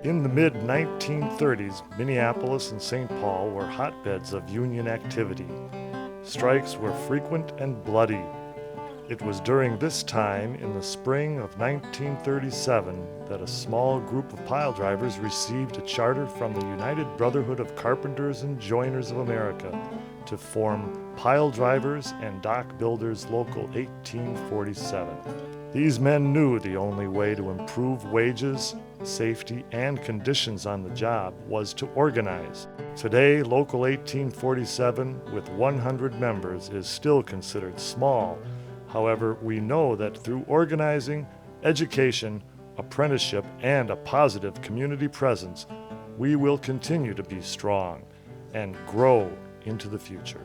In the mid-1930s, Minneapolis and St. Paul were hotbeds of union activity. Strikes were frequent and bloody. It was during this time, in the spring of 1937, that a small group of pile drivers received a charter from the United Brotherhood of Carpenters and Joiners of America to form Pile Drivers and Dock Builders Local 1847. These men knew the only way to improve wages, safety, and conditions on the job was to organize. Today, Local 1847, with 100 members, is still considered small. However, we know that through organizing, education, apprenticeship, and a positive community presence, we will continue to be strong and grow into the future.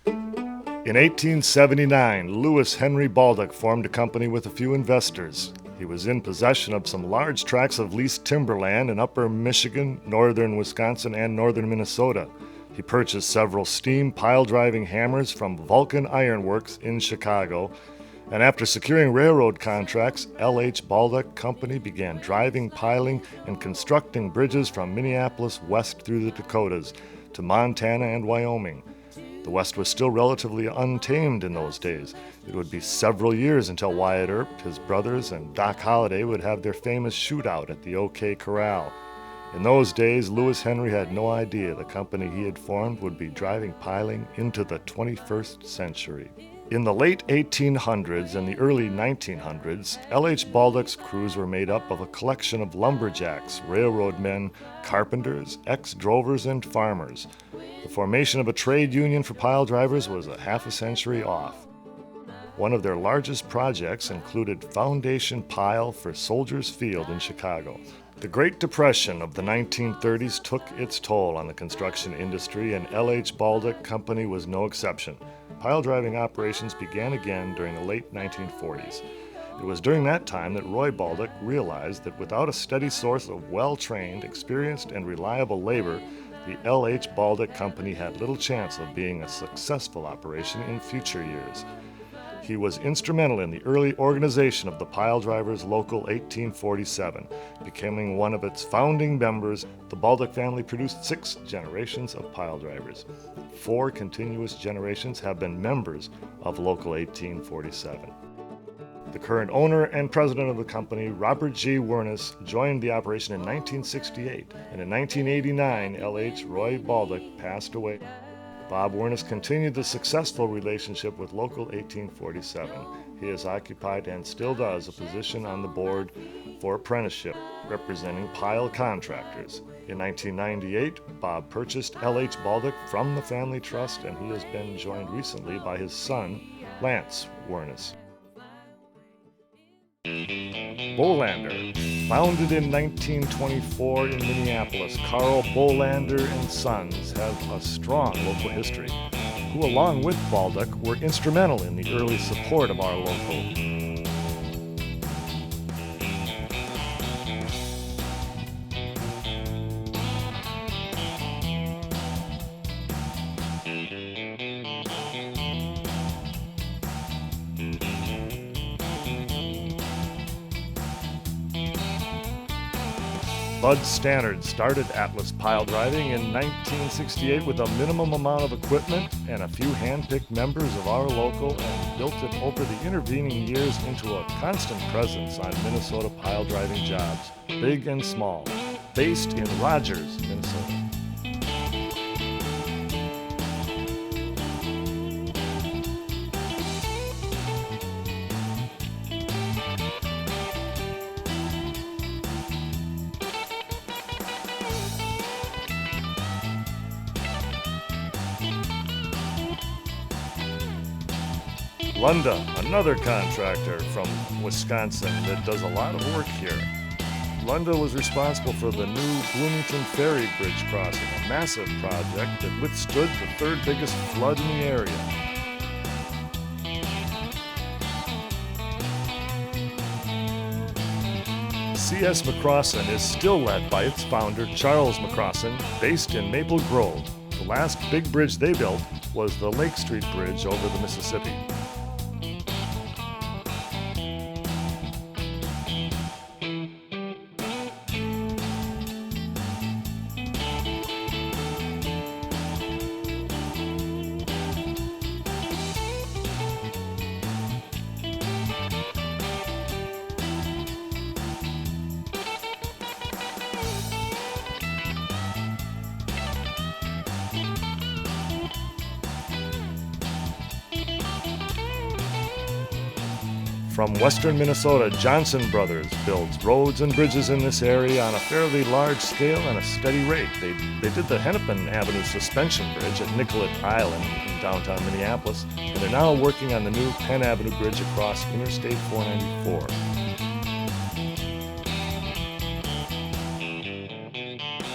In 1879, Lewis Henry Baldock formed a company with a few investors. He was in possession of some large tracts of leased timberland in upper Michigan, northern Wisconsin, and northern Minnesota. He purchased several steam pile-driving hammers from Vulcan Iron Works in Chicago, and after securing railroad contracts, L.H. Baldock Company began driving, piling, and constructing bridges from Minneapolis west through the Dakotas to Montana and Wyoming. The West was still relatively untamed in those days. It would be several years until Wyatt Earp, his brothers, and Doc Holliday would have their famous shootout at the OK Corral. In those days, Lewis Henry had no idea the company he had formed would be driving piling into the 21st century. In the late 1800s and the early 1900s, L.H. Baldock's crews were made up of a collection of lumberjacks, railroad men, carpenters, ex-drovers, and farmers. The formation of a trade union for pile drivers was a half a century off. One of their largest projects included Foundation Pile for Soldiers Field in Chicago. The Great Depression of the 1930s took its toll on the construction industry, and L.H. Baldock Company was no exception. Pile driving operations began again during the late 1940s. It was during that time that Roy Baldock realized that without a steady source of well-trained, experienced, and reliable labor, the L.H. Baldock Company had little chance of being a successful operation in future years. He was instrumental in the early organization of the Pile Drivers Local 1847. Becoming one of its founding members, the Baldock family produced 6 generations of pile drivers. 4 continuous generations have been members of Local 1847. The current owner and president of the company, Robert G. Wernes, joined the operation in 1968, and in 1989, L.H. Roy Baldock passed away. Bob Wernes continued the successful relationship with Local 1847. He has occupied and still does a position on the board for apprenticeship, representing pile contractors. In 1998, Bob purchased L.H. Baldock from the family trust, and he has been joined recently by his son, Lance Wernes. Bolander. Founded in 1924 in Minneapolis, Carl Bolander and Sons have a strong local history, who along with Baldock were instrumental in the early support of our local. Bud Stannard started Atlas Pile Driving in 1968 with a minimum amount of equipment and a few hand-picked members of our local, and built it over the intervening years into a constant presence on Minnesota pile driving jobs, big and small, based in Rogers, Minnesota. Lunda, another contractor from Wisconsin that does a lot of work here. Lunda was responsible for the new Bloomington Ferry Bridge crossing, a massive project that withstood the 3rd biggest flood in the area. C.S. McCrossan is still led by its founder, Charles McCrossan, based in Maple Grove. The last big bridge they built was the Lake Street Bridge over the Mississippi. From western Minnesota, Johnson Brothers builds roads and bridges in this area on a fairly large scale and a steady rate. They did the Hennepin Avenue Suspension Bridge at Nicollet Island in downtown Minneapolis, and they're now working on the new Penn Avenue Bridge across Interstate 494.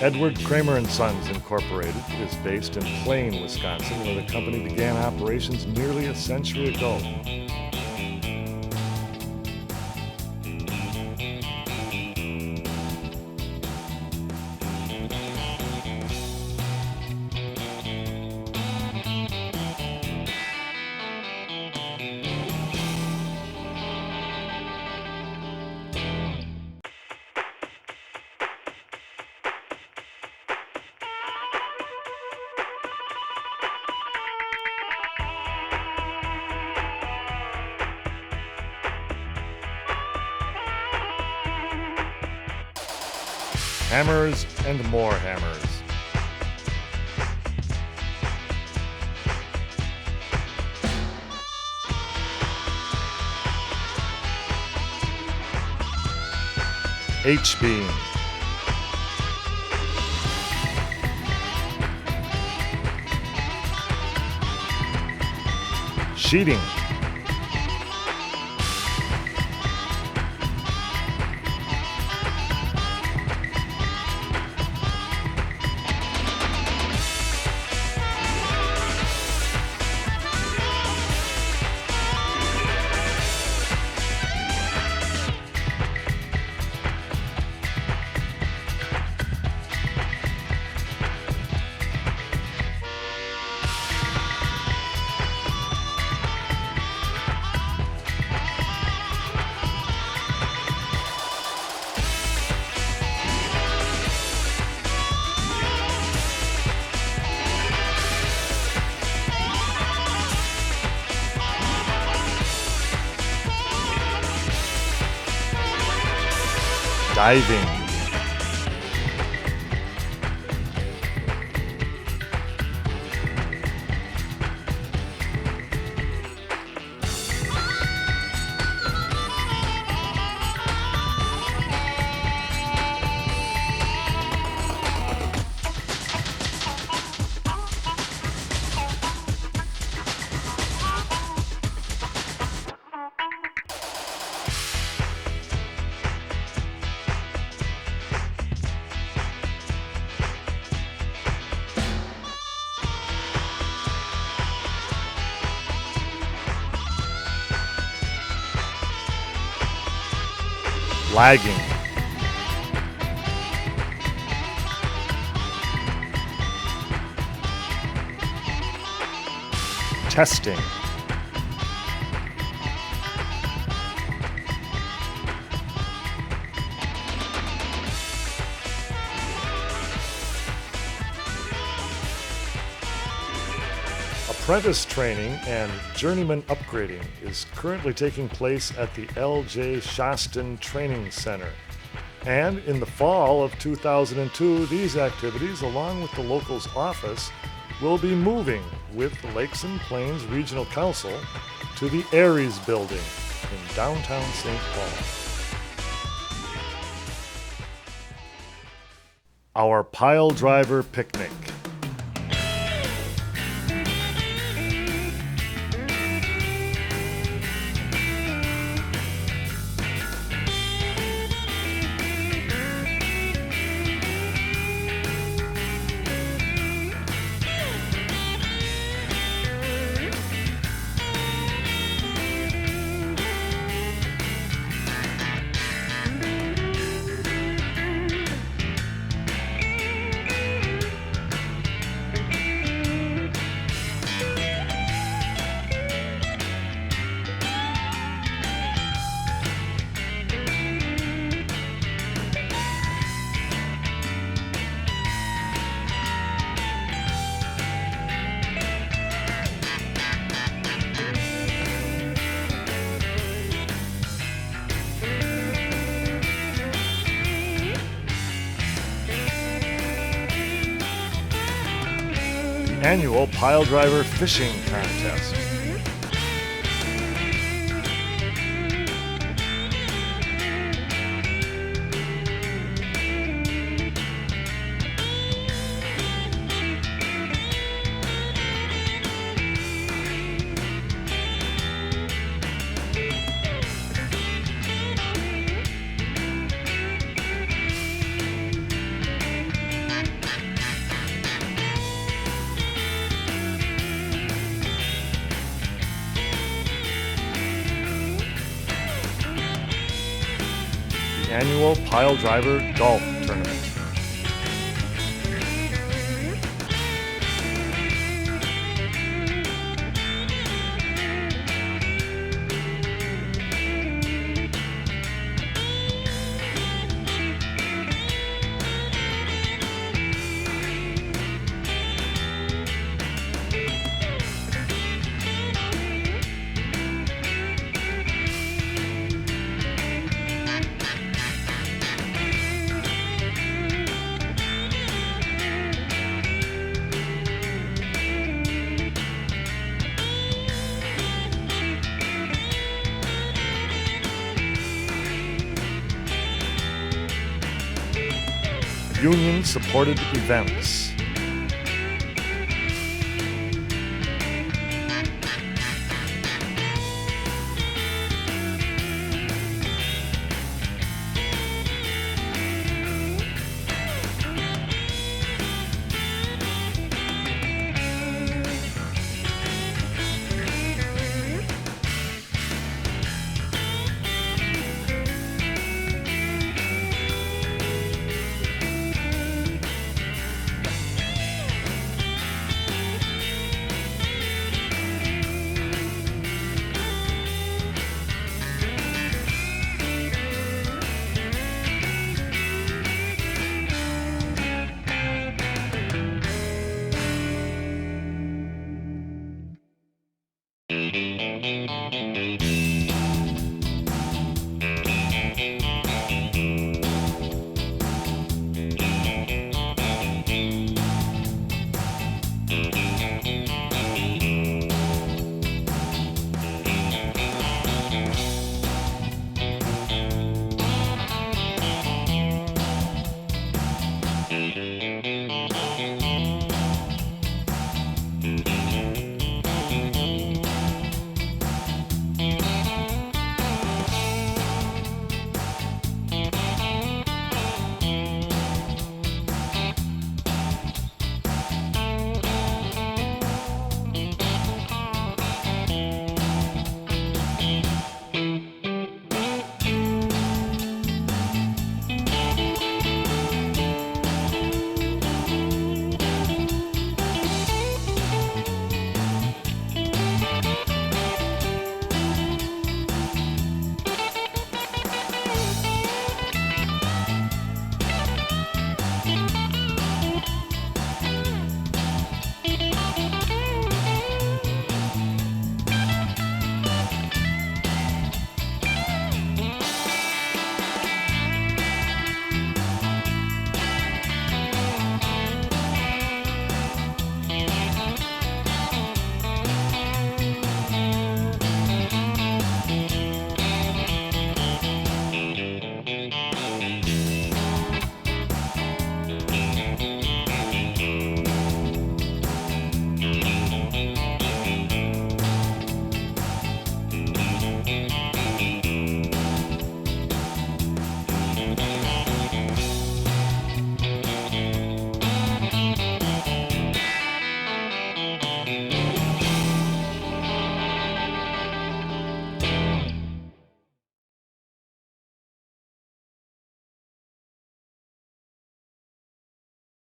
Edward Kramer & Sons Incorporated is based in Plain, Wisconsin, where the company began operations nearly a century ago. Hammers and more hammers. H-beam. Sheeting. Diving. Lagging. Testing. Apprentice training and journeyman upgrading is currently taking place at the L.J. Shostin Training Center. And in the fall of 2002, these activities, along with the locals office, will be moving with the Lakes and Plains Regional Council to the Aries Building in downtown St. Paul. Our Pile Driver Picnic. Annual Pile Driver Fishing Contest. annual Pile Driver Golf Tournament. Union-supported events.